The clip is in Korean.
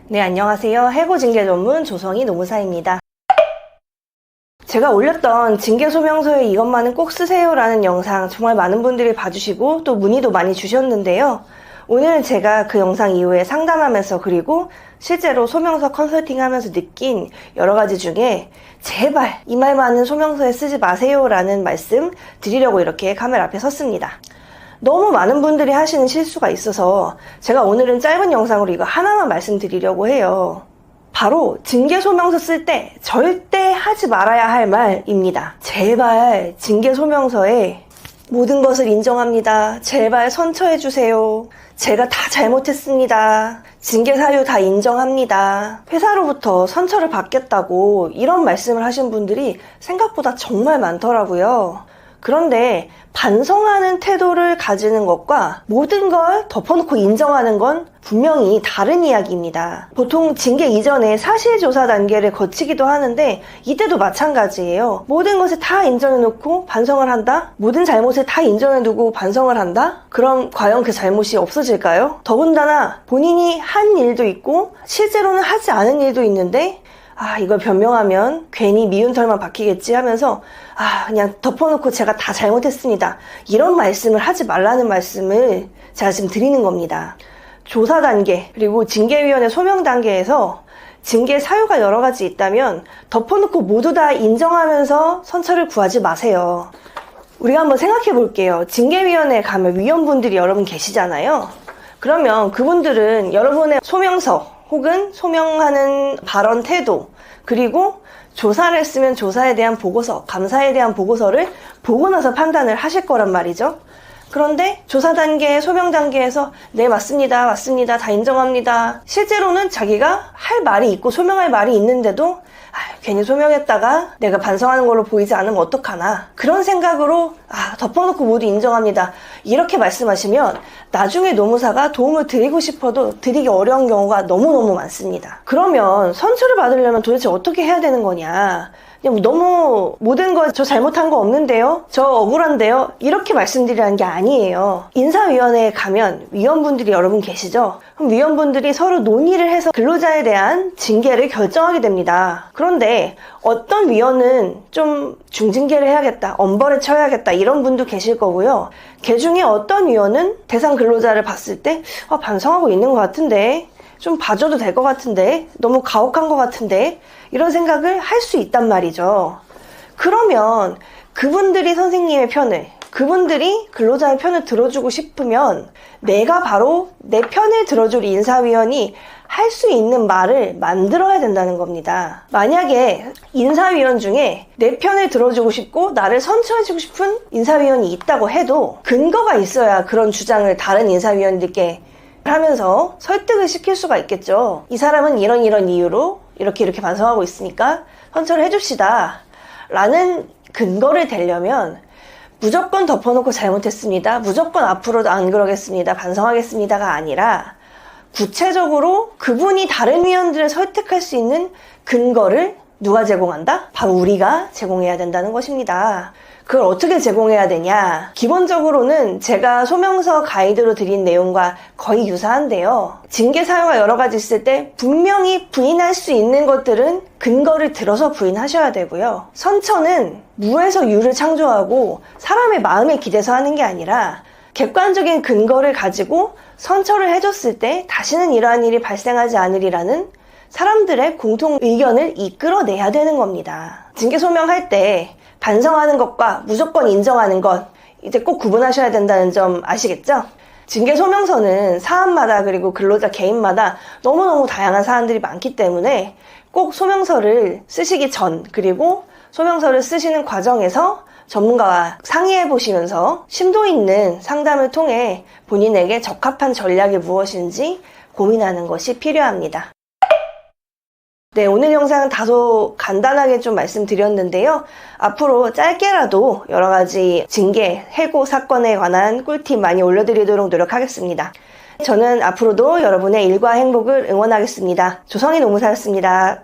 네, 안녕하세요. 해고징계 전문 조성희 노무사입니다. 제가 올렸던 징계소명서에 이것만은 꼭 쓰세요라는 영상 정말 많은 분들이 봐주시고 또 문의도 많이 주셨는데요. 오늘은 제가 그 영상 이후에 상담하면서 그리고 실제로 소명서 컨설팅하면서 느낀 여러 가지 중에 제발 이 말만은 소명서에 쓰지 마세요라는 말씀 드리려고 이렇게 카메라 앞에 섰습니다. 너무 많은 분들이 하시는 실수가 있어서 제가 오늘은 짧은 영상으로 이거 하나만 말씀드리려고 해요. 바로 징계소명서 쓸 때 절대 하지 말아야 할 말입니다. 제발 징계소명서에 모든 것을 인정합니다. 제발 선처해주세요. 제가 다 잘못했습니다. 징계사유 다 인정합니다. 회사로부터 선처를 받겠다고 이런 말씀을 하신 분들이 생각보다 정말 많더라고요. 그런데 반성하는 태도를 가지는 것과 모든 걸 덮어놓고 인정하는 건 분명히 다른 이야기입니다. 보통 징계 이전에 사실조사 단계를 거치기도 하는데 이때도 마찬가지예요. 모든 것을 다 인정해놓고 반성을 한다? 모든 잘못을 다 인정해두고 반성을 한다? 그럼 과연 그 잘못이 없어질까요? 더군다나 본인이 한 일도 있고 실제로는 하지 않은 일도 있는데 이걸 변명하면 괜히 미운 털만 박히겠지 하면서 그냥 덮어놓고 제가 다 잘못했습니다. 이런 말씀을 하지 말라는 말씀을 제가 지금 드리는 겁니다. 조사 단계 그리고 징계위원회 소명 단계에서 징계 사유가 여러 가지 있다면 덮어놓고 모두 다 인정하면서 선처를 구하지 마세요. 우리가 한번 생각해 볼게요. 징계위원회에 가면 위원분들이 여러분 계시잖아요. 그러면 그분들은 여러분의 소명서 혹은 소명하는 발언 태도 그리고 조사를 했으면 조사에 대한 보고서, 감사에 대한 보고서를 보고 나서 판단을 하실 거란 말이죠. 그런데 조사 단계, 소명 단계에서 네 맞습니다, 다 인정합니다. 실제로는 자기가 할 말이 있고 소명할 말이 있는데도 괜히 소명했다가 내가 반성하는 걸로 보이지 않으면 어떡하나 그런 생각으로 덮어놓고 모두 인정합니다 이렇게 말씀하시면 나중에 노무사가 도움을 드리고 싶어도 드리기 어려운 경우가 너무너무 많습니다. 그러면 선처를 받으려면 도대체 어떻게 해야 되는 거냐, 그냥 너무 모든 거 저 잘못한 거 없는데요? 저 억울한데요? 이렇게 말씀드리라는 게 아니에요. 인사위원회에 가면 위원분들이 여러분 계시죠? 그럼 위원분들이 서로 논의를 해서 근로자에 대한 징계를 결정하게 됩니다. 그런데 어떤 위원은 좀 중징계를 해야겠다, 엄벌에 처해야겠다 이런 분도 계실 거고요. 그 중에 어떤 위원은 대상 근로자를 봤을 때 반성하고 있는 것 같은데 좀 봐줘도 될 것 같은데 너무 가혹한 것 같은데 이런 생각을 할 수 있단 말이죠. 그러면 그분들이 선생님의 편을, 그분들이 근로자의 편을 들어주고 싶으면 내가 바로 내 편을 들어줄 인사위원이 할 수 있는 말을 만들어야 된다는 겁니다. 만약에 인사위원 중에 내 편을 들어주고 싶고 나를 선처해주고 싶은 인사위원이 있다고 해도 근거가 있어야 그런 주장을 다른 인사위원들께 하면서 설득을 시킬 수가 있겠죠. 이 사람은 이런 이유로 이렇게 반성하고 있으니까 선처를 해줍시다 라는 근거를 대려면 무조건 덮어놓고 잘못했습니다, 무조건 앞으로도 안 그러겠습니다, 반성하겠습니다가 아니라 구체적으로 그분이 다른 위원들을 설득할 수 있는 근거를 누가 제공한다? 바로 우리가 제공해야 된다는 것입니다. 그걸 어떻게 제공해야 되냐? 기본적으로는 제가 소명서 가이드로 드린 내용과 거의 유사한데요. 징계 사유가 여러 가지 있을 때 분명히 부인할 수 있는 것들은 근거를 들어서 부인하셔야 되고요. 선처는 무에서 유를 창조하고 사람의 마음에 기대서 하는 게 아니라 객관적인 근거를 가지고 선처를 해줬을 때 다시는 이러한 일이 발생하지 않으리라는 사람들의 공통 의견을 이끌어내야 되는 겁니다. 징계 소명할 때 반성하는 것과 무조건 인정하는 것 이제 꼭 구분하셔야 된다는 점 아시겠죠? 징계 소명서는 사안마다 그리고 근로자 개인마다 너무너무 다양한 사안들이 많기 때문에 꼭 소명서를 쓰시기 전 그리고 소명서를 쓰시는 과정에서 전문가와 상의해 보시면서 심도 있는 상담을 통해 본인에게 적합한 전략이 무엇인지 고민하는 것이 필요합니다. 네, 오늘 영상은 다소 간단하게 좀 말씀드렸는데요. 앞으로 짧게라도 여러 가지 징계, 해고 사건에 관한 꿀팁 많이 올려드리도록 노력하겠습니다. 저는 앞으로도 여러분의 일과 행복을 응원하겠습니다. 조성희 노무사였습니다.